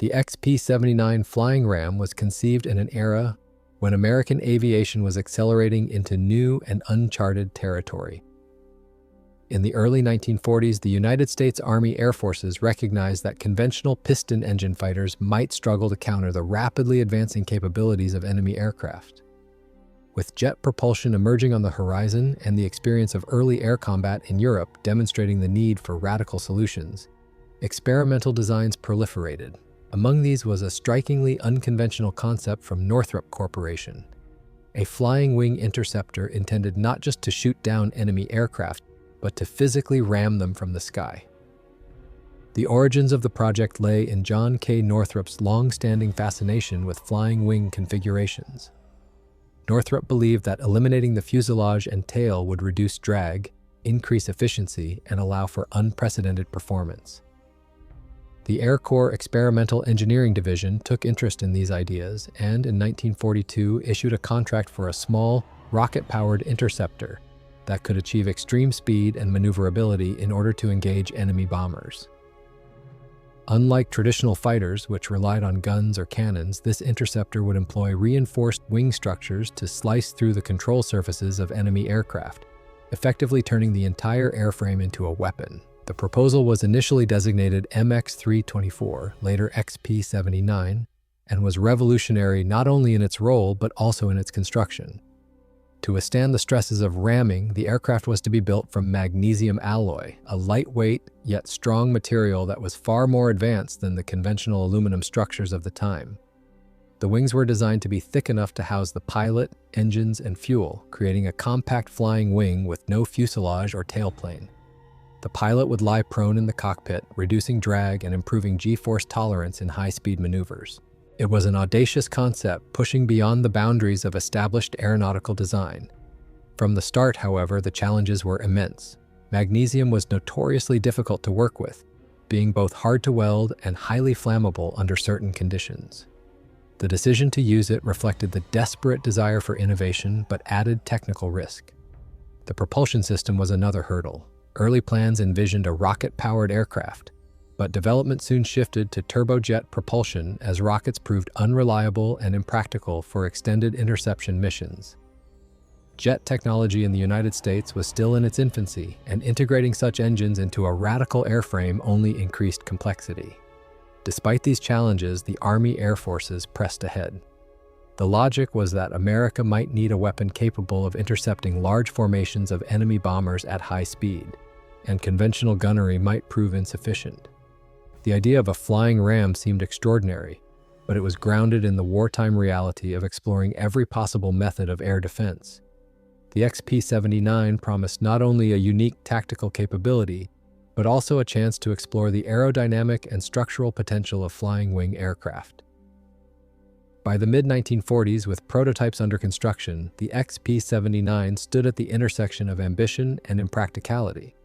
The XP-79 flying ram was conceived in an era when American aviation was accelerating into new and uncharted territory. In the early 1940s, the United States Army Air Forces recognized that conventional piston engine fighters might struggle to counter the rapidly advancing capabilities of enemy aircraft. With jet propulsion emerging on the horizon and the experience of early air combat in Europe demonstrating the need for radical solutions, experimental designs proliferated. Among these was a strikingly unconventional concept from Northrop Corporation, a flying wing interceptor intended not just to shoot down enemy aircraft, but to physically ram them from the sky. The origins of the project lay in John K. Northrop's long-standing fascination with flying wing configurations. Northrop believed that eliminating the fuselage and tail would reduce drag, increase efficiency, and allow for unprecedented performance. The Air Corps Experimental Engineering Division took interest in these ideas and, in 1942, issued a contract for a small, rocket-powered interceptor that could achieve extreme speed and maneuverability in order to engage enemy bombers. Unlike traditional fighters, which relied on guns or cannons, this interceptor would employ reinforced wing structures to slice through the control surfaces of enemy aircraft, effectively turning the entire airframe into a weapon. The proposal was initially designated MX-324, later XP-79, and was revolutionary not only in its role but also in its construction. To withstand the stresses of ramming, the aircraft was to be built from magnesium alloy, a lightweight yet strong material that was far more advanced than the conventional aluminum structures of the time. The wings were designed to be thick enough to house the pilot, engines, and fuel, creating a compact flying wing with no fuselage or tailplane. The pilot would lie prone in the cockpit, reducing drag and improving G-force tolerance in high-speed maneuvers. It was an audacious concept, pushing beyond the boundaries of established aeronautical design. From the start, however, the challenges were immense. Magnesium was notoriously difficult to work with, being both hard to weld and highly flammable under certain conditions. The decision to use it reflected the desperate desire for innovation but added technical risk. The propulsion system was another hurdle. Early plans envisioned a rocket-powered aircraft, but development soon shifted to turbojet propulsion as rockets proved unreliable and impractical for extended interception missions. Jet technology in the United States was still in its infancy, and integrating such engines into a radical airframe only increased complexity. Despite these challenges, the Army Air Forces pressed ahead. The logic was that America might need a weapon capable of intercepting large formations of enemy bombers at high speed, and conventional gunnery might prove insufficient. The idea of a flying ram seemed extraordinary, but it was grounded in the wartime reality of exploring every possible method of air defense. The XP-79 promised not only a unique tactical capability, but also a chance to explore the aerodynamic and structural potential of flying wing aircraft. By the mid-1940s, with prototypes under construction, the XP-79 stood at the intersection of ambition and impracticality.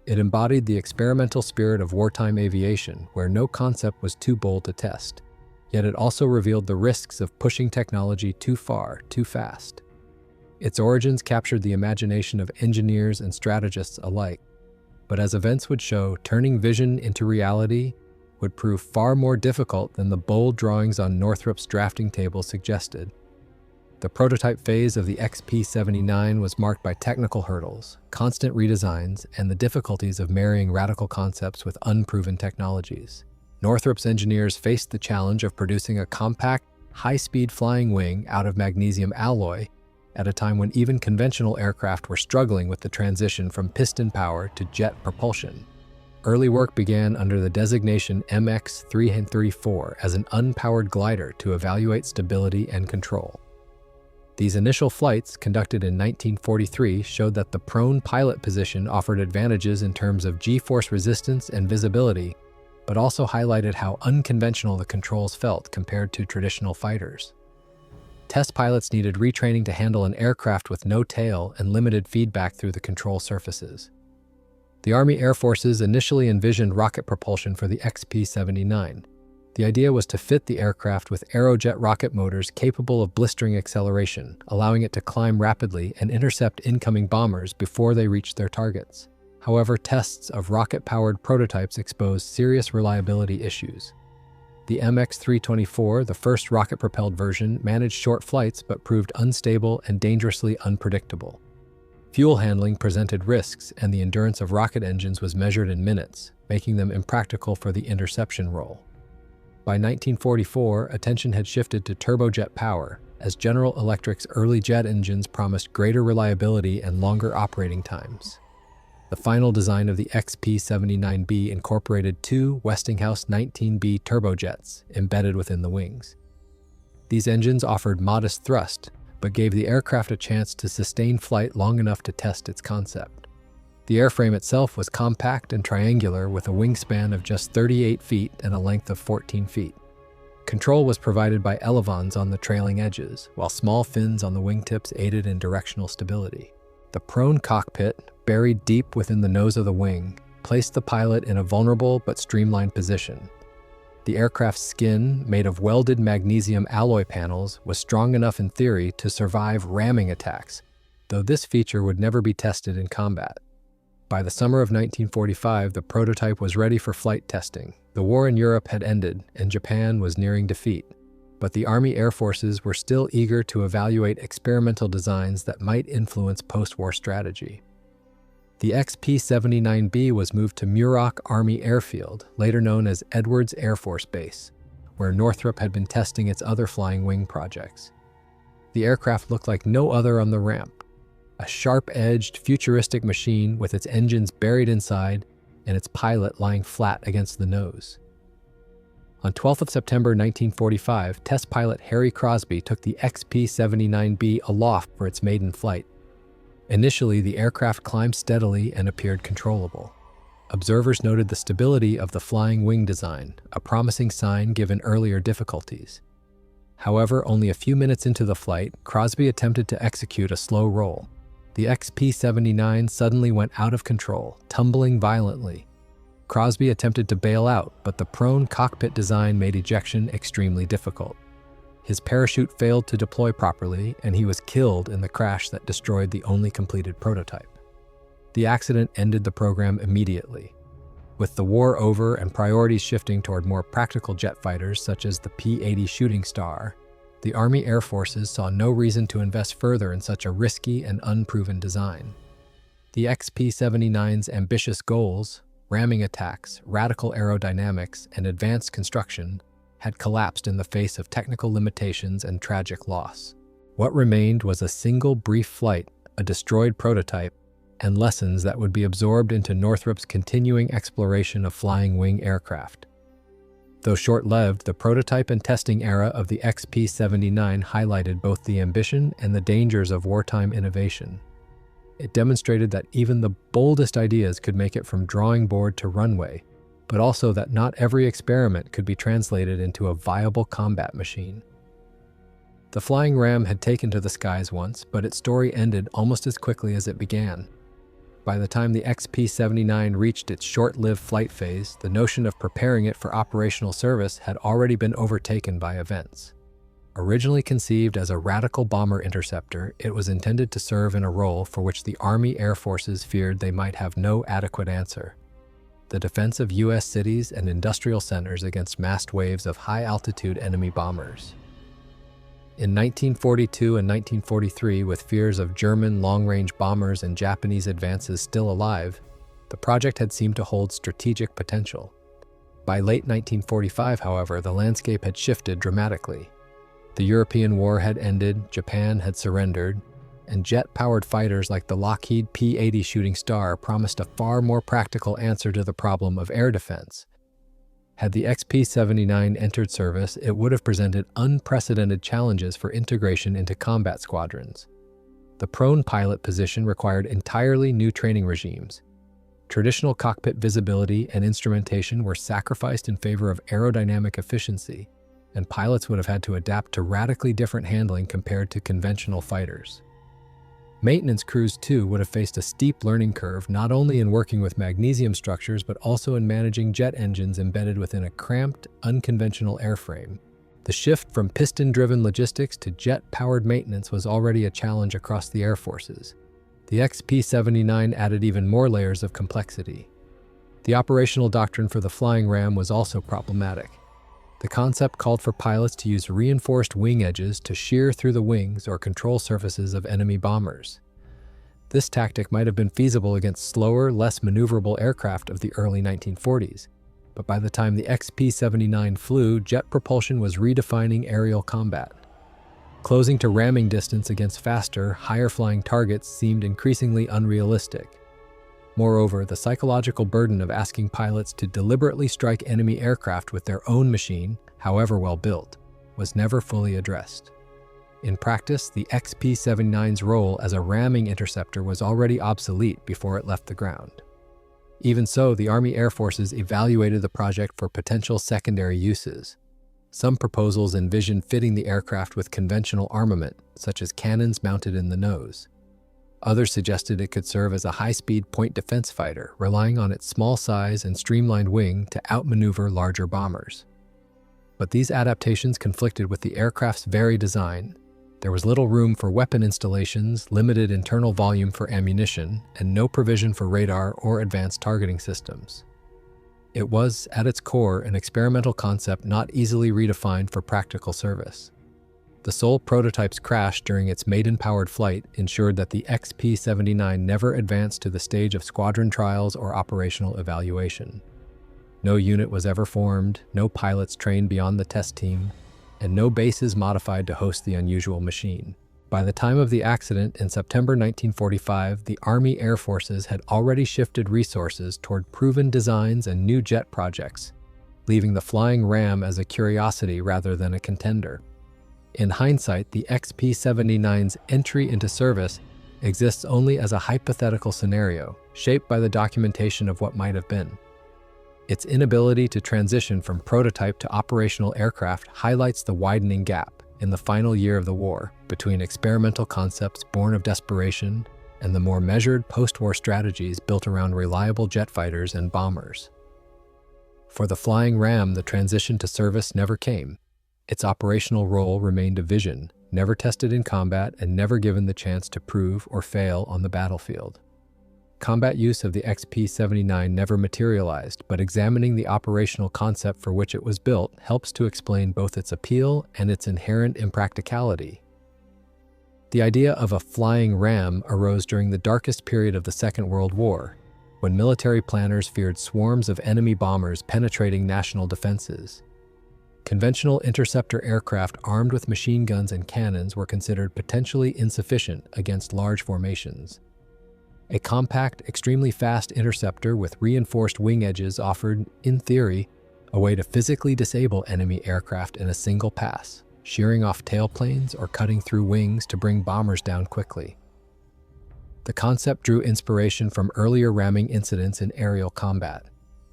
It embodied the experimental spirit of wartime aviation, where no concept was too bold to test. Yet it also revealed the risks of pushing technology too far, too fast. Its origins captured the imagination of engineers and strategists alike. But as events would show, turning vision into reality would prove far more difficult than the bold drawings on Northrop's drafting table suggested. The prototype phase of the XP-79 was marked by technical hurdles, constant redesigns, and the difficulties of marrying radical concepts with unproven technologies. Northrop's engineers faced the challenge of producing a compact, high-speed flying wing out of magnesium alloy at a time when even conventional aircraft were struggling with the transition from piston power to jet propulsion. Early work began under the designation MX-334 as an unpowered glider to evaluate stability and control. These initial flights, conducted in 1943, showed that the prone pilot position offered advantages in terms of G-force resistance and visibility, but also highlighted how unconventional the controls felt compared to traditional fighters. Test pilots needed retraining to handle an aircraft with no tail and limited feedback through the control surfaces. The Army Air Forces initially envisioned rocket propulsion for the XP-79. The idea was to fit the aircraft with Aerojet rocket motors capable of blistering acceleration, allowing it to climb rapidly and intercept incoming bombers before they reached their targets. However, tests of rocket-powered prototypes exposed serious reliability issues. The MX-324, the first rocket-propelled version, managed short flights but proved unstable and dangerously unpredictable. Fuel handling presented risks, and the endurance of rocket engines was measured in minutes, making them impractical for the interception role. By 1944, attention had shifted to turbojet power, as General Electric's early jet engines promised greater reliability and longer operating times. The final design of the XP-79B incorporated two Westinghouse 19B turbojets embedded within the wings. These engines offered modest thrust, but gave the aircraft a chance to sustain flight long enough to test its concept. The airframe itself was compact and triangular with a wingspan of just 38 feet and a length of 14 feet. Control was provided by elevons on the trailing edges, while small fins on the wingtips aided in directional stability. The prone cockpit, buried deep within the nose of the wing, placed the pilot in a vulnerable but streamlined position. The aircraft's skin, made of welded magnesium alloy panels, was strong enough in theory to survive ramming attacks, though this feature would never be tested in combat. By the summer of 1945, the prototype was ready for flight testing. The war in Europe had ended, and Japan was nearing defeat. But the Army Air Forces were still eager to evaluate experimental designs that might influence post-war strategy. The XP-79B was moved to Muroc Army Airfield, later known as Edwards Air Force Base, where Northrop had been testing its other flying wing projects. The aircraft looked like no other on the ramp, a sharp-edged, futuristic machine with its engines buried inside and its pilot lying flat against the nose. On 12th of September 1945, test pilot Harry Crosby took the XP-79B aloft for its maiden flight. Initially, the aircraft climbed steadily and appeared controllable. Observers noted the stability of the flying wing design, a promising sign given earlier difficulties. However, only a few minutes into the flight, Crosby attempted to execute a slow roll. The XP-79 suddenly went out of control, tumbling violently. Crosby attempted to bail out, but the prone cockpit design made ejection extremely difficult. His parachute failed to deploy properly, and he was killed in the crash that destroyed the only completed prototype. The accident ended the program immediately. With the war over and priorities shifting toward more practical jet fighters such as the P-80 Shooting Star, the Army Air Forces saw no reason to invest further in such a risky and unproven design. The XP-79's ambitious goals, ramming attacks, radical aerodynamics, and advanced construction, had collapsed in the face of technical limitations and tragic loss. What remained was a single brief flight, a destroyed prototype, and lessons that would be absorbed into Northrop's continuing exploration of flying wing aircraft. Though short-lived, the prototype and testing era of the XP-79 highlighted both the ambition and the dangers of wartime innovation. It demonstrated that even the boldest ideas could make it from drawing board to runway, but also that not every experiment could be translated into a viable combat machine. The flying ram had taken to the skies once, but its story ended almost as quickly as it began. By the time the XP-79 reached its short-lived flight phase, the notion of preparing it for operational service had already been overtaken by events. Originally conceived as a radical bomber interceptor, it was intended to serve in a role for which the Army Air Forces feared they might have no adequate answer: the defense of U.S. cities and industrial centers against massed waves of high-altitude enemy bombers. In 1942 and 1943, with fears of German long-range bombers and Japanese advances still alive, the project had seemed to hold strategic potential. By late 1945, however, the landscape had shifted dramatically. The European War had ended, Japan had surrendered, and jet-powered fighters like the Lockheed P-80 Shooting Star promised a far more practical answer to the problem of air defense. Had the XP-79 entered service, it would have presented unprecedented challenges for integration into combat squadrons. The prone pilot position required entirely new training regimes. Traditional cockpit visibility and instrumentation were sacrificed in favor of aerodynamic efficiency, and pilots would have had to adapt to radically different handling compared to conventional fighters. Maintenance crews, too, would have faced a steep learning curve not only in working with magnesium structures but also in managing jet engines embedded within a cramped, unconventional airframe. The shift from piston-driven logistics to jet-powered maintenance was already a challenge across the Air Forces. The XP-79 added even more layers of complexity. The operational doctrine for the flying ram was also problematic. The concept called for pilots to use reinforced wing edges to shear through the wings or control surfaces of enemy bombers. This tactic might have been feasible against slower, less maneuverable aircraft of the early 1940s, but by the time the XP-79 flew, jet propulsion was redefining aerial combat. Closing to ramming distance against faster, higher-flying targets seemed increasingly unrealistic. Moreover, the psychological burden of asking pilots to deliberately strike enemy aircraft with their own machine, however well built, was never fully addressed. In practice, the XP-79's role as a ramming interceptor was already obsolete before it left the ground. Even so, the Army Air Forces evaluated the project for potential secondary uses. Some proposals envisioned fitting the aircraft with conventional armament, such as cannons mounted in the nose. Others suggested it could serve as a high-speed point defense fighter, relying on its small size and streamlined wing to outmaneuver larger bombers. But these adaptations conflicted with the aircraft's very design. There was little room for weapon installations, limited internal volume for ammunition, and no provision for radar or advanced targeting systems. It was, at its core, an experimental concept not easily redefined for practical service. The sole prototype's crash during its maiden-powered flight ensured that the XP-79 never advanced to the stage of squadron trials or operational evaluation. No unit was ever formed, no pilots trained beyond the test team, and no bases modified to host the unusual machine. By the time of the accident in September 1945, the Army Air Forces had already shifted resources toward proven designs and new jet projects, leaving the flying ram as a curiosity rather than a contender. In hindsight, the XP-79's entry into service exists only as a hypothetical scenario, shaped by the documentation of what might have been. Its inability to transition from prototype to operational aircraft highlights the widening gap in the final year of the war between experimental concepts born of desperation and the more measured post-war strategies built around reliable jet fighters and bombers. For the flying ram, the transition to service never came. Its operational role remained a vision, never tested in combat and never given the chance to prove or fail on the battlefield. Combat use of the XP-79 never materialized, but examining the operational concept for which it was built helps to explain both its appeal and its inherent impracticality. The idea of a flying ram arose during the darkest period of the Second World War, when military planners feared swarms of enemy bombers penetrating national defenses. Conventional interceptor aircraft armed with machine guns and cannons were considered potentially insufficient against large formations. A compact, extremely fast interceptor with reinforced wing edges offered, in theory, a way to physically disable enemy aircraft in a single pass, shearing off tailplanes or cutting through wings to bring bombers down quickly. The concept drew inspiration from earlier ramming incidents in aerial combat.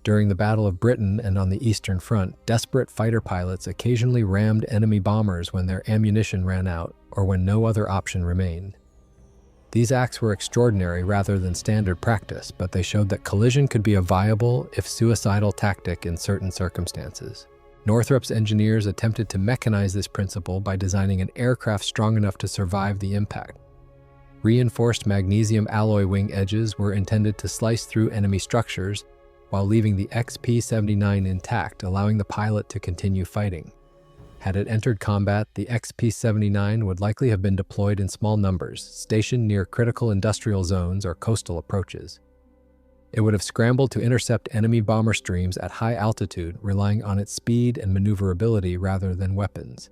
During the Battle of Britain and on the Eastern Front, desperate fighter pilots occasionally rammed enemy bombers when their ammunition ran out or when no other option remained. These acts were extraordinary rather than standard practice, but they showed that collision could be a viable, if suicidal, tactic in certain circumstances. Northrop's engineers attempted to mechanize this principle by designing an aircraft strong enough to survive the impact. Reinforced magnesium alloy wing edges were intended to slice through enemy structures while leaving the XP-79 intact, allowing the pilot to continue fighting. Had it entered combat, the XP-79 would likely have been deployed in small numbers, stationed near critical industrial zones or coastal approaches. It would have scrambled to intercept enemy bomber streams at high altitude, relying on its speed and maneuverability rather than weapons.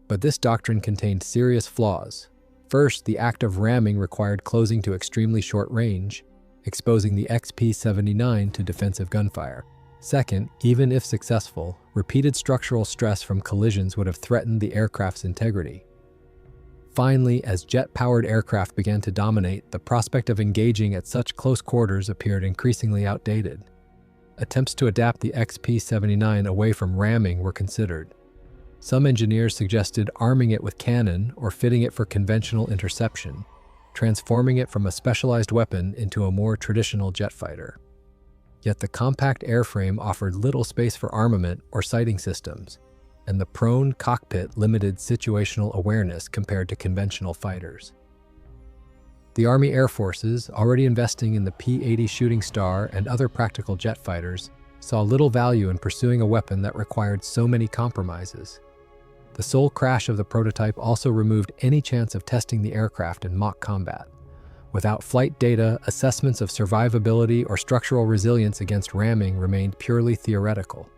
But this doctrine contained serious flaws. First, the act of ramming required closing to extremely short range, exposing the XP-79 to defensive gunfire. Second, even if successful, repeated structural stress from collisions would have threatened the aircraft's integrity. Finally, as jet-powered aircraft began to dominate, the prospect of engaging at such close quarters appeared increasingly outdated. Attempts to adapt the XP-79 away from ramming were considered. Some engineers suggested arming it with cannon or fitting it for conventional interception, transforming it from a specialized weapon into a more traditional jet fighter. Yet the compact airframe offered little space for armament or sighting systems, and the prone cockpit limited situational awareness compared to conventional fighters. The Army Air Forces, already investing in the P-80 Shooting Star and other practical jet fighters, saw little value in pursuing a weapon that required so many compromises. The sole crash of the prototype also removed any chance of testing the aircraft in mock combat. Without flight data, assessments of survivability or structural resilience against ramming remained purely theoretical.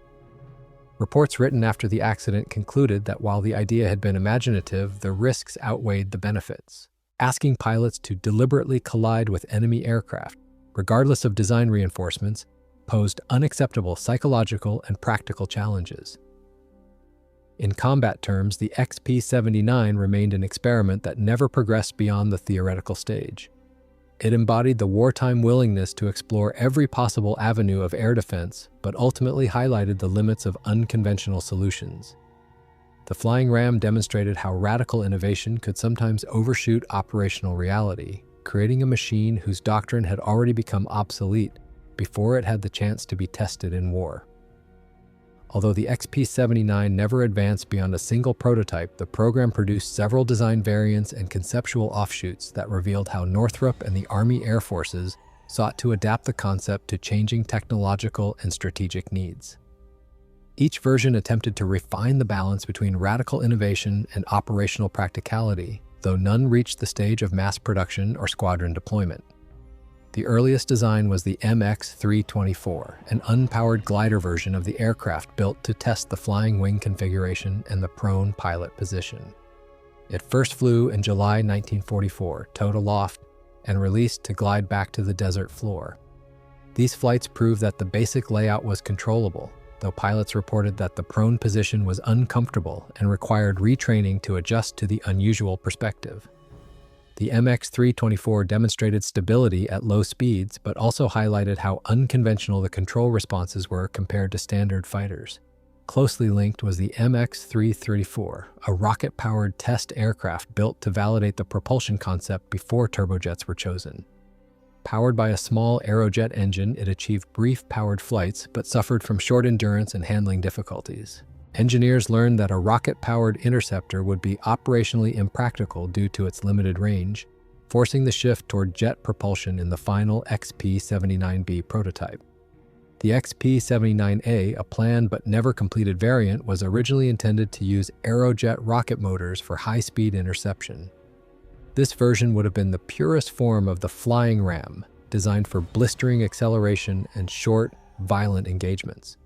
Reports written after the accident concluded that while the idea had been imaginative, the risks outweighed the benefits. Asking pilots to deliberately collide with enemy aircraft, regardless of design reinforcements, posed unacceptable psychological and practical challenges. In combat terms, the XP-79 remained an experiment that never progressed beyond the theoretical stage. It embodied the wartime willingness to explore every possible avenue of air defense, but ultimately highlighted the limits of unconventional solutions. The flying ram demonstrated how radical innovation could sometimes overshoot operational reality, creating a machine whose doctrine had already become obsolete before it had the chance to be tested in war. Although the XP-79 never advanced beyond a single prototype, the program produced several design variants and conceptual offshoots that revealed how Northrop and the Army Air Forces sought to adapt the concept to changing technological and strategic needs. Each version attempted to refine the balance between radical innovation and operational practicality, though none reached the stage of mass production or squadron deployment. The earliest design was the MX-324, an unpowered glider version of the aircraft built to test the flying wing configuration and the prone pilot position. It first flew in July 1944, towed aloft, and released to glide back to the desert floor. These flights proved that the basic layout was controllable, though pilots reported that the prone position was uncomfortable and required retraining to adjust to the unusual perspective. The MX-324 demonstrated stability at low speeds, but also highlighted how unconventional the control responses were compared to standard fighters. Closely linked was the MX-334, a rocket-powered test aircraft built to validate the propulsion concept before turbojets were chosen. Powered by a small Aerojet engine, it achieved brief powered flights, but suffered from short endurance and handling difficulties. Engineers learned that a rocket-powered interceptor would be operationally impractical due to its limited range, forcing the shift toward jet propulsion in the final XP-79B prototype. The XP-79A, a planned but never completed variant, was originally intended to use Aerojet rocket motors for high-speed interception. This version would have been the purest form of the flying ram, designed for blistering acceleration and short, violent engagements.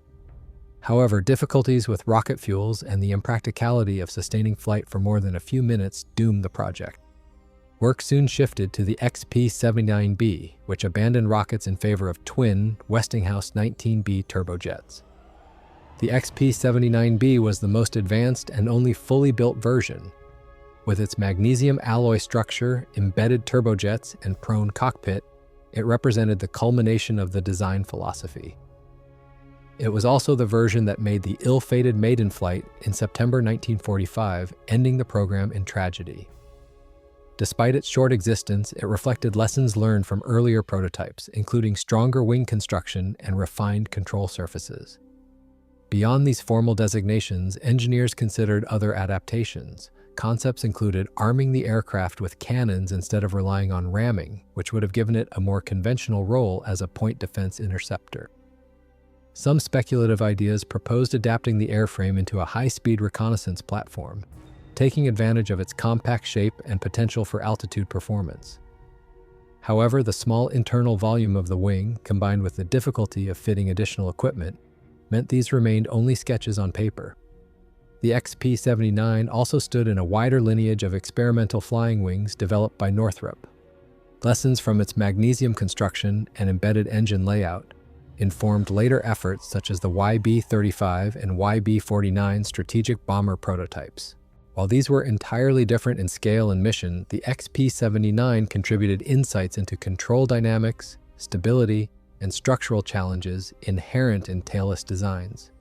However, difficulties with rocket fuels and the impracticality of sustaining flight for more than a few minutes doomed the project. Work soon shifted to the XP-79B, which abandoned rockets in favor of twin Westinghouse 19B turbojets. The XP-79B was the most advanced and only fully built version. With its magnesium alloy structure, embedded turbojets, and prone cockpit, it represented the culmination of the design philosophy. It was also the version that made the ill-fated maiden flight in September 1945, ending the program in tragedy. Despite its short existence, it reflected lessons learned from earlier prototypes, including stronger wing construction and refined control surfaces. Beyond these formal designations, engineers considered other adaptations. Concepts included arming the aircraft with cannons instead of relying on ramming, which would have given it a more conventional role as a point defense interceptor. Some speculative ideas proposed adapting the airframe into a high-speed reconnaissance platform, taking advantage of its compact shape and potential for altitude performance. However, the small internal volume of the wing, combined with the difficulty of fitting additional equipment, meant these remained only sketches on paper. The XP-79 also stood in a wider lineage of experimental flying wings developed by Northrop. Lessons from its magnesium construction and embedded engine layout informed later efforts such as the YB-35 and YB-49 strategic bomber prototypes. While these were entirely different in scale and mission, the XP-79 contributed insights into control dynamics, stability, and structural challenges inherent in tailless designs.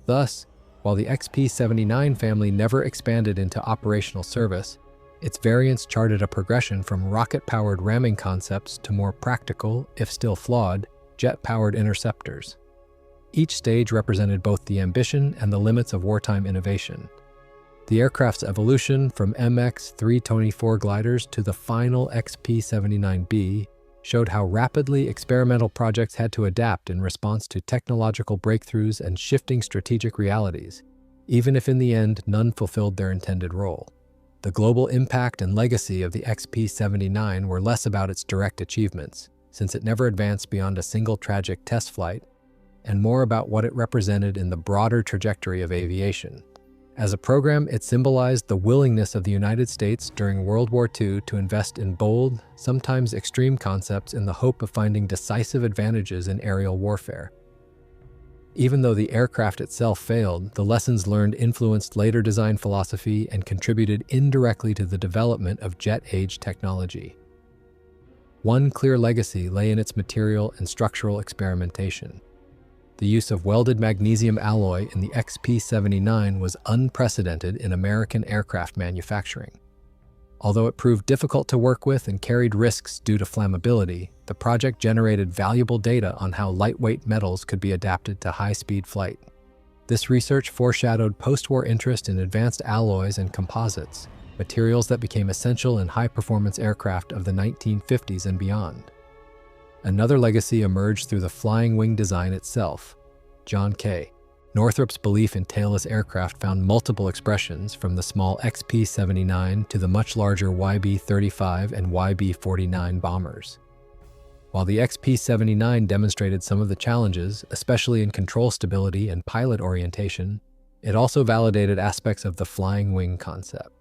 Thus, while the XP-79 family never expanded into operational service, its variants charted a progression from rocket-powered ramming concepts to more practical, if still flawed, jet-powered interceptors. Each stage represented both the ambition and the limits of wartime innovation. The aircraft's evolution from MX-324 gliders to the final XP-79B showed how rapidly experimental projects had to adapt in response to technological breakthroughs and shifting strategic realities, even if in the end none fulfilled their intended role. The global impact and legacy of the XP-79 were less about its direct achievements, since it never advanced beyond a single tragic test flight, and more about what it represented in the broader trajectory of aviation. As a program, it symbolized the willingness of the United States during World War II to invest in bold, sometimes extreme concepts in the hope of finding decisive advantages in aerial warfare. Even though the aircraft itself failed, the lessons learned influenced later design philosophy and contributed indirectly to the development of jet-age technology. One clear legacy lay in its material and structural experimentation. The use of welded magnesium alloy in the XP-79 was unprecedented in American aircraft manufacturing. Although it proved difficult to work with and carried risks due to flammability, the project generated valuable data on how lightweight metals could be adapted to high-speed flight. This research foreshadowed post-war interest in advanced alloys and composites, materials that became essential in high-performance aircraft of the 1950s and beyond. Another legacy emerged through the flying wing design itself. John K. Northrop's belief in tailless aircraft found multiple expressions, from the small XP-79 to the much larger YB-35 and YB-49 bombers. While the XP-79 demonstrated some of the challenges, especially in control stability and pilot orientation, it also validated aspects of the flying wing concept.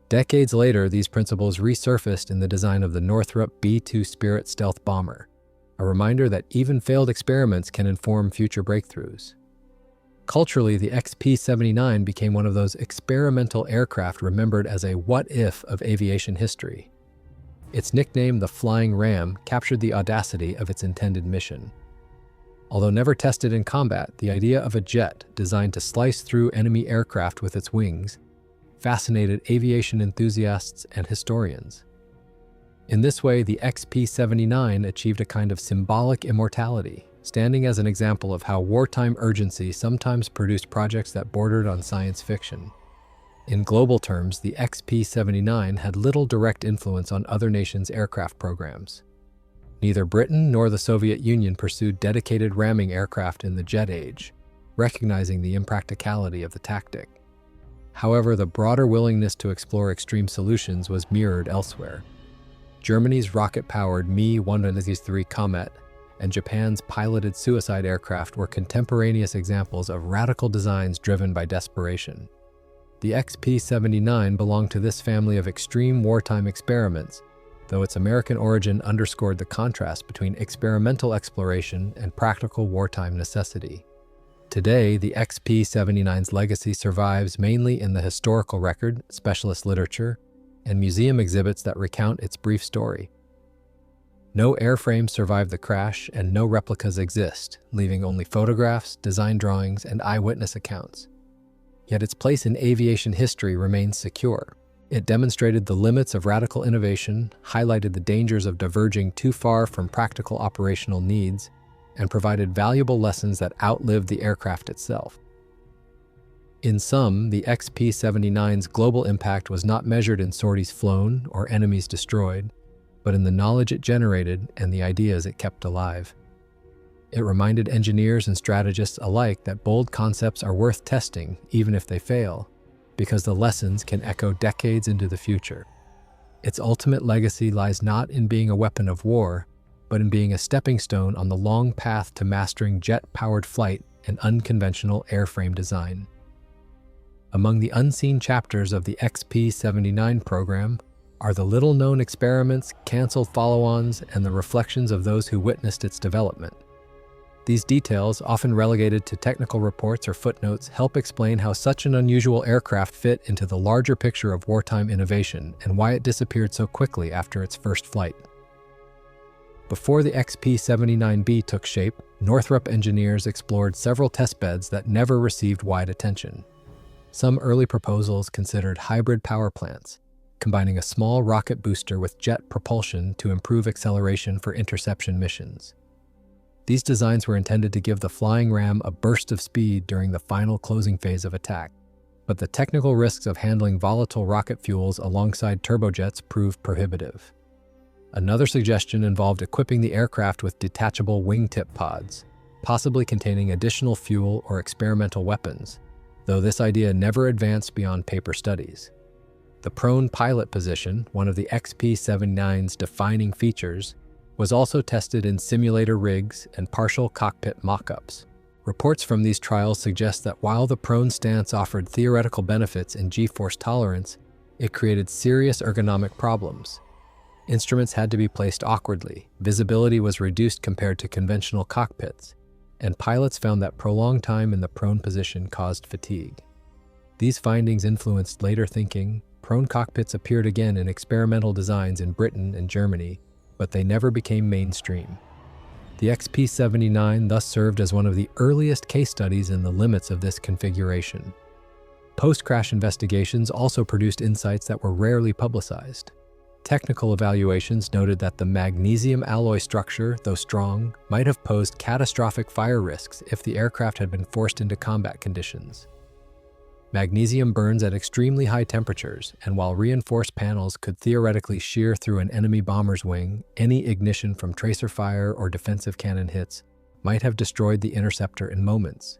Decades later, these principles resurfaced in the design of the Northrop B-2 Spirit stealth bomber, a reminder that even failed experiments can inform future breakthroughs. Culturally, the XP-79 became one of those experimental aircraft remembered as a what-if of aviation history. Its nickname, the Flying Ram, captured the audacity of its intended mission. Although never tested in combat, the idea of a jet designed to slice through enemy aircraft with its wings fascinated aviation enthusiasts and historians. In this way, the XP-79 achieved a kind of symbolic immortality, standing as an example of how wartime urgency sometimes produced projects that bordered on science fiction. In global terms, the XP-79 had little direct influence on other nations' aircraft programs. Neither Britain nor the Soviet Union pursued dedicated ramming aircraft in the jet age, recognizing the impracticality of the tactic. However, the broader willingness to explore extreme solutions was mirrored elsewhere. Germany's rocket-powered Me-193 Comet and Japan's piloted suicide aircraft were contemporaneous examples of radical designs driven by desperation. The XP-79 belonged to this family of extreme wartime experiments, though its American origin underscored the contrast between experimental exploration and practical wartime necessity. Today, the XP-79's legacy survives mainly in the historical record, specialist literature, and museum exhibits that recount its brief story. No airframes survived the crash, and no replicas exist, leaving only photographs, design drawings, and eyewitness accounts. Yet its place in aviation history remains secure. It demonstrated the limits of radical innovation, highlighted the dangers of diverging too far from practical operational needs, and provided valuable lessons that outlived the aircraft itself. In sum, the XP-79's global impact was not measured in sorties flown or enemies destroyed, but in the knowledge it generated and the ideas it kept alive. It reminded engineers and strategists alike that bold concepts are worth testing, even if they fail, because the lessons can echo decades into the future. Its ultimate legacy lies not in being a weapon of war, but in being a stepping stone on the long path to mastering jet-powered flight and unconventional airframe design. Among the unseen chapters of the XP-79 program are the little-known experiments, canceled follow-ons, and the reflections of those who witnessed its development. These details, often relegated to technical reports or footnotes, help explain how such an unusual aircraft fit into the larger picture of wartime innovation and why it disappeared so quickly after its first flight. Before the XP-79B took shape, Northrop engineers explored several testbeds that never received wide attention. Some early proposals considered hybrid power plants, combining a small rocket booster with jet propulsion to improve acceleration for interception missions. These designs were intended to give the Flying Ram a burst of speed during the final closing phase of attack, but the technical risks of handling volatile rocket fuels alongside turbojets proved prohibitive. Another suggestion involved equipping the aircraft with detachable wingtip pods, possibly containing additional fuel or experimental weapons, though this idea never advanced beyond paper studies. The prone pilot position, one of the XP-79's defining features, was also tested in simulator rigs and partial cockpit mock-ups. Reports from these trials suggest that while the prone stance offered theoretical benefits in G-force tolerance, it created serious ergonomic problems. Instruments had to be placed awkwardly, visibility was reduced compared to conventional cockpits, and pilots found that prolonged time in the prone position caused fatigue. These findings influenced later thinking. Prone cockpits appeared again in experimental designs in Britain and Germany, but they never became mainstream. The XP-79 thus served as one of the earliest case studies in the limits of this configuration. Post-crash investigations also produced insights that were rarely publicized. Technical evaluations noted that the magnesium alloy structure, though strong, might have posed catastrophic fire risks if the aircraft had been forced into combat conditions. Magnesium burns at extremely high temperatures, and while reinforced panels could theoretically shear through an enemy bomber's wing, any ignition from tracer fire or defensive cannon hits might have destroyed the interceptor in moments.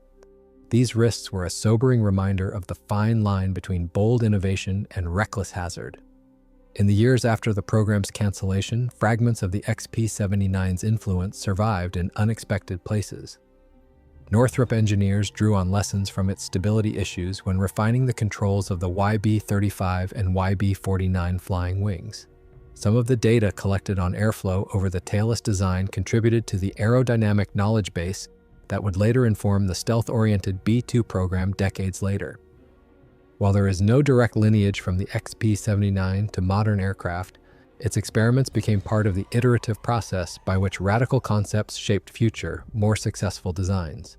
These risks were a sobering reminder of the fine line between bold innovation and reckless hazard. In the years after the program's cancellation, fragments of the XP-79's influence survived in unexpected places. Northrop engineers drew on lessons from its stability issues when refining the controls of the YB-35 and YB-49 flying wings. Some of the data collected on airflow over the tailless design contributed to the aerodynamic knowledge base that would later inform the stealth-oriented B-2 program decades later. While there is no direct lineage from the XP-79 to modern aircraft, its experiments became part of the iterative process by which radical concepts shaped future, more successful designs.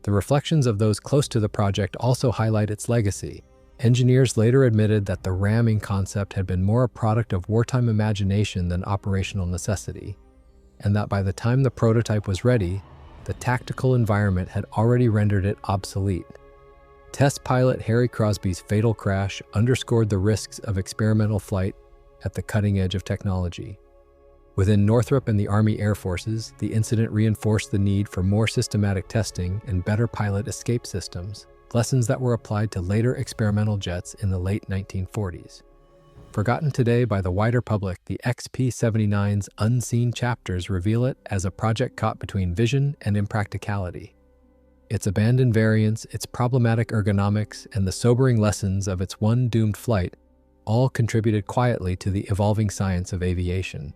The reflections of those close to the project also highlight its legacy. Engineers later admitted that the ramming concept had been more a product of wartime imagination than operational necessity, and that by the time the prototype was ready, the tactical environment had already rendered it obsolete. Test pilot Harry Crosby's fatal crash underscored the risks of experimental flight at the cutting edge of technology. Within Northrop and the Army Air Forces, the incident reinforced the need for more systematic testing and better pilot escape systems, lessons that were applied to later experimental jets in the late 1940s. Forgotten today by the wider public, the XP-79's unseen chapters reveal it as a project caught between vision and impracticality. Its abandoned variants, its problematic ergonomics, and the sobering lessons of its one doomed flight all contributed quietly to the evolving science of aviation.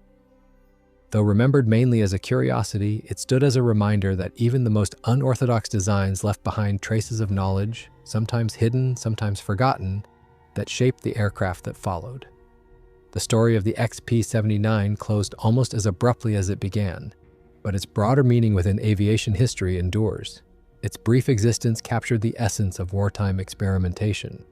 Though remembered mainly as a curiosity, it stood as a reminder that even the most unorthodox designs left behind traces of knowledge, sometimes hidden, sometimes forgotten, that shaped the aircraft that followed. The story of the XP-79 closed almost as abruptly as it began, but its broader meaning within aviation history endures. Its brief existence captured the essence of wartime experimentation.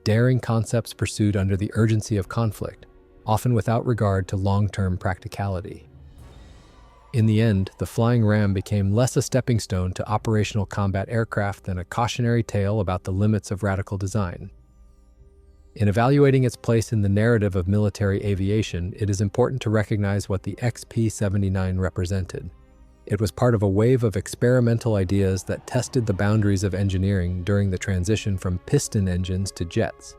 Daring concepts pursued under the urgency of conflict, often without regard to long-term practicality. In the end, the Flying Ram became less a stepping stone to operational combat aircraft than a cautionary tale about the limits of radical design. In evaluating its place in the narrative of military aviation, it is important to recognize what the XP-79 represented. It was part of a wave of experimental ideas that tested the boundaries of engineering during the transition from piston engines to jets.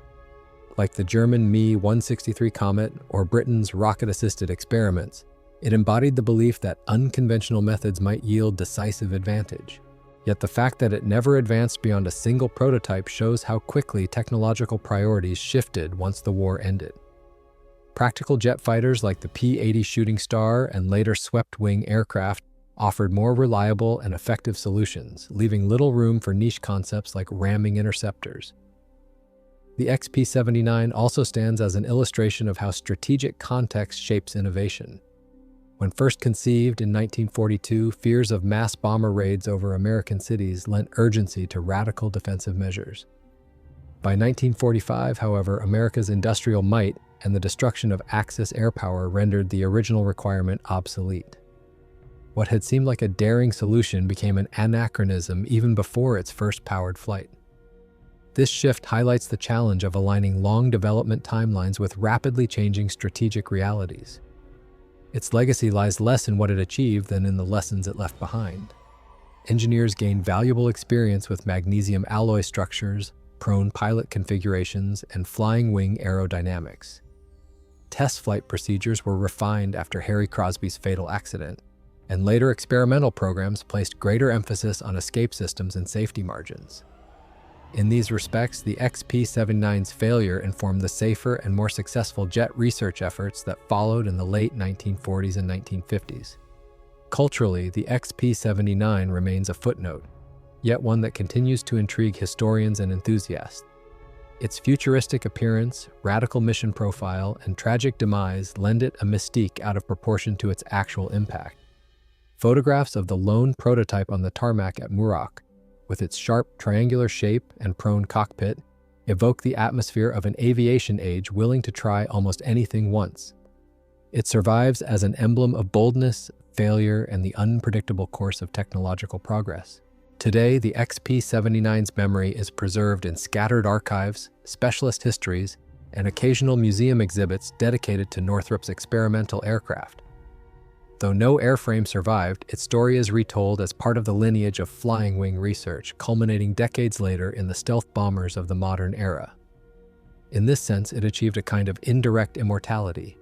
Like the German Me-163 Comet or Britain's rocket-assisted experiments, it embodied the belief that unconventional methods might yield decisive advantage. Yet the fact that it never advanced beyond a single prototype shows how quickly technological priorities shifted once the war ended. Practical jet fighters like the P-80 Shooting Star and later swept-wing aircraft offered more reliable and effective solutions, leaving little room for niche concepts like ramming interceptors. The XP-79 also stands as an illustration of how strategic context shapes innovation. When first conceived in 1942, fears of mass bomber raids over American cities lent urgency to radical defensive measures. By 1945, however, America's industrial might and the destruction of Axis air power rendered the original requirement obsolete. What had seemed like a daring solution became an anachronism even before its first powered flight. This shift highlights the challenge of aligning long development timelines with rapidly changing strategic realities. Its legacy lies less in what it achieved than in the lessons it left behind. Engineers gained valuable experience with magnesium alloy structures, prone pilot configurations, and flying wing aerodynamics. Test flight procedures were refined after Harry Crosby's fatal accident, and later experimental programs placed greater emphasis on escape systems and safety margins. In these respects, the XP-79's failure informed the safer and more successful jet research efforts that followed in the late 1940s and 1950s. Culturally, the XP-79 remains a footnote, yet one that continues to intrigue historians and enthusiasts. Its futuristic appearance, radical mission profile, and tragic demise lend it a mystique out of proportion to its actual impact. Photographs of the lone prototype on the tarmac at Muroc, with its sharp triangular shape and prone cockpit, evoke the atmosphere of an aviation age willing to try almost anything once. It survives as an emblem of boldness, failure, and the unpredictable course of technological progress. Today, the XP-79's memory is preserved in scattered archives, specialist histories, and occasional museum exhibits dedicated to Northrop's experimental aircraft. Though no airframe survived, its story is retold as part of the lineage of flying wing research, culminating decades later in the stealth bombers of the modern era. In this sense, it achieved a kind of indirect immortality.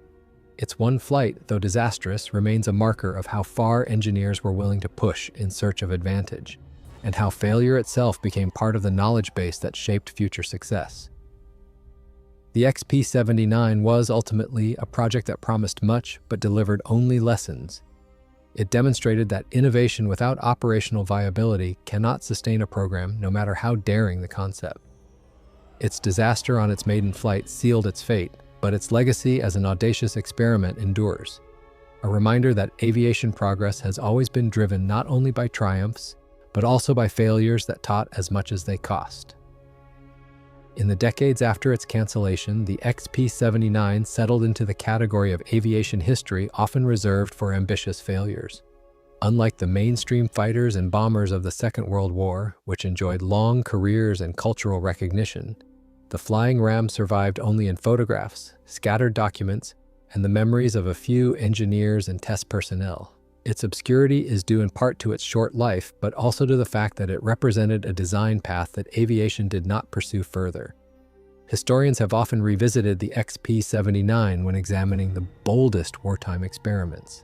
Its one flight, though disastrous, remains a marker of how far engineers were willing to push in search of advantage, and how failure itself became part of the knowledge base that shaped future success. The XP-79 was ultimately a project that promised much but delivered only lessons. It demonstrated that innovation without operational viability cannot sustain a program, no matter how daring the concept. Its disaster on its maiden flight sealed its fate, but its legacy as an audacious experiment endures. A reminder that aviation progress has always been driven not only by triumphs, but also by failures that taught as much as they cost. In the decades after its cancellation, the XP-79 settled into the category of aviation history often reserved for ambitious failures. Unlike the mainstream fighters and bombers of the Second World War, which enjoyed long careers and cultural recognition, the flying ram survived only in photographs, scattered documents, and the memories of a few engineers and test personnel. Its obscurity is due in part to its short life, but also to the fact that it represented a design path that aviation did not pursue further. Historians have often revisited the XP-79 when examining the boldest wartime experiments.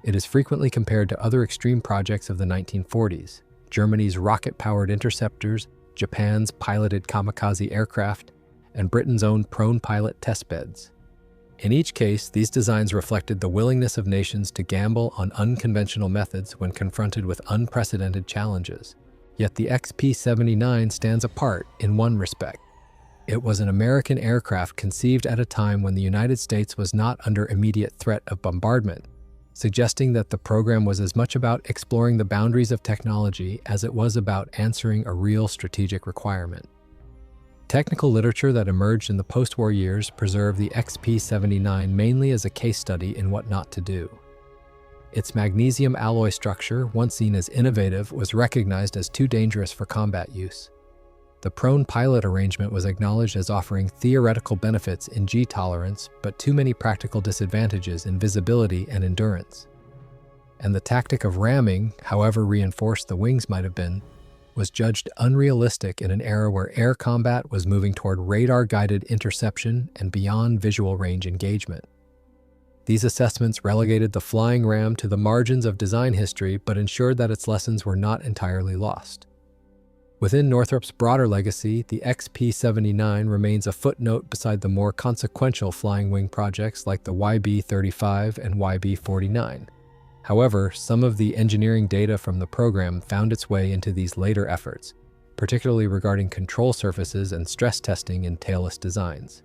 It is frequently compared to other extreme projects of the 1940s, Germany's rocket-powered interceptors, Japan's piloted kamikaze aircraft, and Britain's own prone pilot testbeds. In each case, these designs reflected the willingness of nations to gamble on unconventional methods when confronted with unprecedented challenges. Yet the XP-79 stands apart in one respect. It was an American aircraft conceived at a time when the United States was not under immediate threat of bombardment, suggesting that the program was as much about exploring the boundaries of technology as it was about answering a real strategic requirement. Technical literature that emerged in the post-war years preserved the XP-79 mainly as a case study in what not to do. Its magnesium alloy structure, once seen as innovative, was recognized as too dangerous for combat use. The prone pilot arrangement was acknowledged as offering theoretical benefits in G-tolerance, but too many practical disadvantages in visibility and endurance. And the tactic of ramming, however reinforced the wings might have been, was judged unrealistic in an era where air combat was moving toward radar-guided interception and beyond visual range engagement. These assessments relegated the flying ram to the margins of design history but ensured that its lessons were not entirely lost. Within Northrop's broader legacy, the XP-79 remains a footnote beside the more consequential flying wing projects like the YB-35 and YB-49. However, some of the engineering data from the program found its way into these later efforts, particularly regarding control surfaces and stress testing in tailless designs.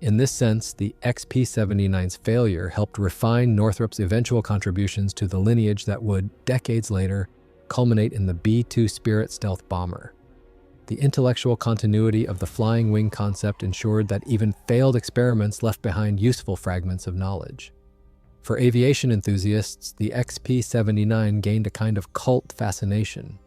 In this sense, the XP-79's failure helped refine Northrop's eventual contributions to the lineage that would, decades later, culminate in the B-2 Spirit stealth bomber. The intellectual continuity of the flying wing concept ensured that even failed experiments left behind useful fragments of knowledge. For aviation enthusiasts, the XP-79 gained a kind of cult fascination.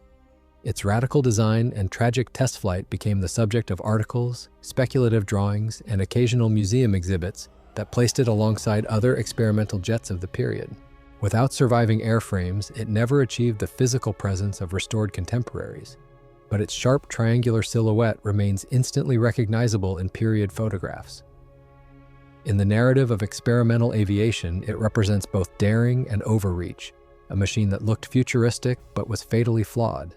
Its radical design and tragic test flight became the subject of articles, speculative drawings, and occasional museum exhibits that placed it alongside other experimental jets of the period. Without surviving airframes, it never achieved the physical presence of restored contemporaries, but its sharp triangular silhouette remains instantly recognizable in period photographs. In the narrative of experimental aviation, it represents both daring and overreach, a machine that looked futuristic but was fatally flawed.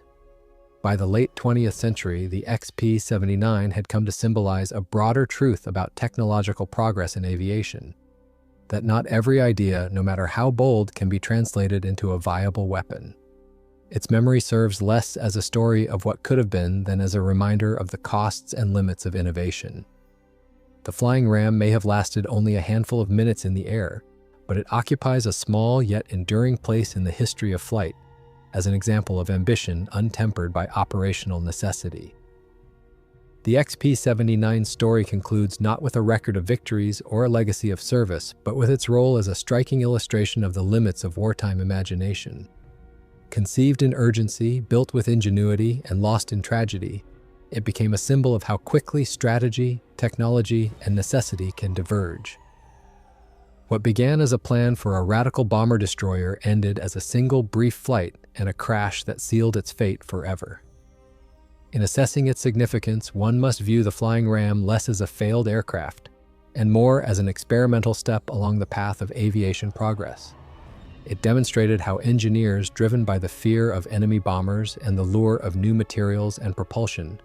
By the late 20th century, the XP-79 had come to symbolize a broader truth about technological progress in aviation: that not every idea, no matter how bold, can be translated into a viable weapon. Its memory serves less as a story of what could have been than as a reminder of the costs and limits of innovation. The flying ram may have lasted only a handful of minutes in the air, but it occupies a small yet enduring place in the history of flight, as an example of ambition untempered by operational necessity. The XP-79 story concludes not with a record of victories or a legacy of service, but with its role as a striking illustration of the limits of wartime imagination. Conceived in urgency, built with ingenuity, and lost in tragedy, it became a symbol of how quickly strategy, technology, and necessity can diverge. What began as a plan for a radical bomber-destroyer ended as a single brief flight and a crash that sealed its fate forever. In assessing its significance, one must view the flying ram less as a failed aircraft and more as an experimental step along the path of aviation progress. It demonstrated how engineers, driven by the fear of enemy bombers and the lure of new materials and propulsion,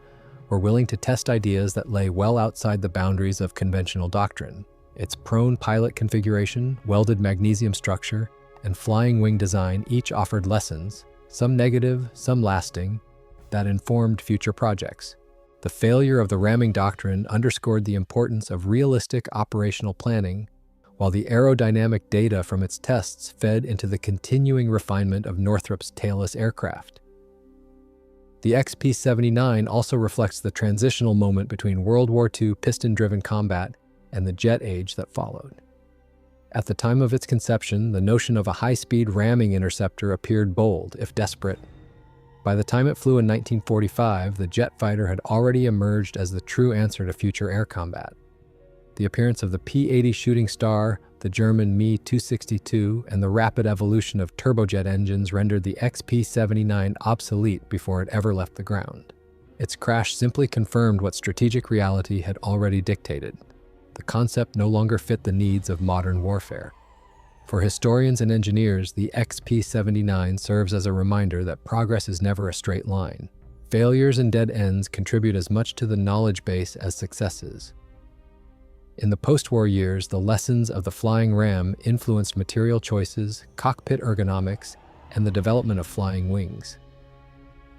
were willing to test ideas that lay well outside the boundaries of conventional doctrine. Its prone pilot configuration, welded magnesium structure, and flying wing design each offered lessons, some negative, some lasting, that informed future projects. The failure of the ramming doctrine underscored the importance of realistic operational planning, while the aerodynamic data from its tests fed into the continuing refinement of Northrop's tailless aircraft. The XP-79 also reflects the transitional moment between World War II piston-driven combat and the jet age that followed. At the time of its conception, the notion of a high-speed ramming interceptor appeared bold, if desperate. By the time it flew in 1945, the jet fighter had already emerged as the true answer to future air combat. The appearance of the P-80 Shooting Star, the German Me-262, and the rapid evolution of turbojet engines rendered the XP-79 obsolete before it ever left the ground. Its crash simply confirmed what strategic reality had already dictated. The concept no longer fit the needs of modern warfare. For historians and engineers, the XP-79 serves as a reminder that progress is never a straight line. Failures and dead ends contribute as much to the knowledge base as successes. In the post-war years, the lessons of the flying ram influenced material choices, cockpit ergonomics, and the development of flying wings.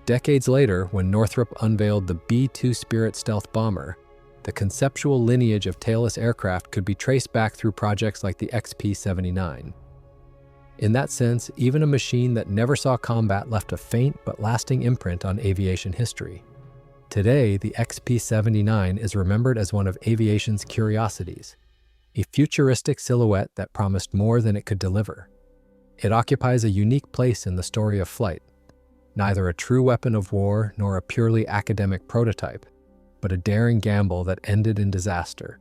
Decades later, when Northrop unveiled the B-2 Spirit stealth bomber, the conceptual lineage of tailless aircraft could be traced back through projects like the XP-79. In that sense, even a machine that never saw combat left a faint but lasting imprint on aviation history. Today, the XP-79 is remembered as one of aviation's curiosities, a futuristic silhouette that promised more than it could deliver. It occupies a unique place in the story of flight, neither a true weapon of war nor a purely academic prototype, but a daring gamble that ended in disaster.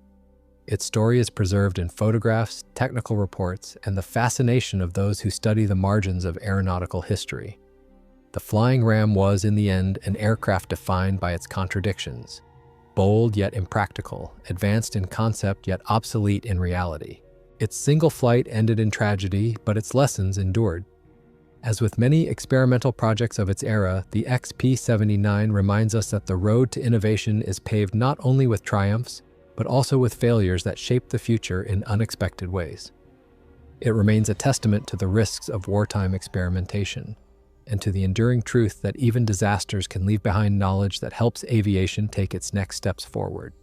Its story is preserved in photographs, technical reports, and the fascination of those who study the margins of aeronautical history. The flying ram was, in the end, an aircraft defined by its contradictions. Bold yet impractical, advanced in concept yet obsolete in reality. Its single flight ended in tragedy, but its lessons endured. As with many experimental projects of its era, the XP-79 reminds us that the road to innovation is paved not only with triumphs, but also with failures that shape the future in unexpected ways. It remains a testament to the risks of wartime experimentation, and to the enduring truth that even disasters can leave behind knowledge that helps aviation take its next steps forward.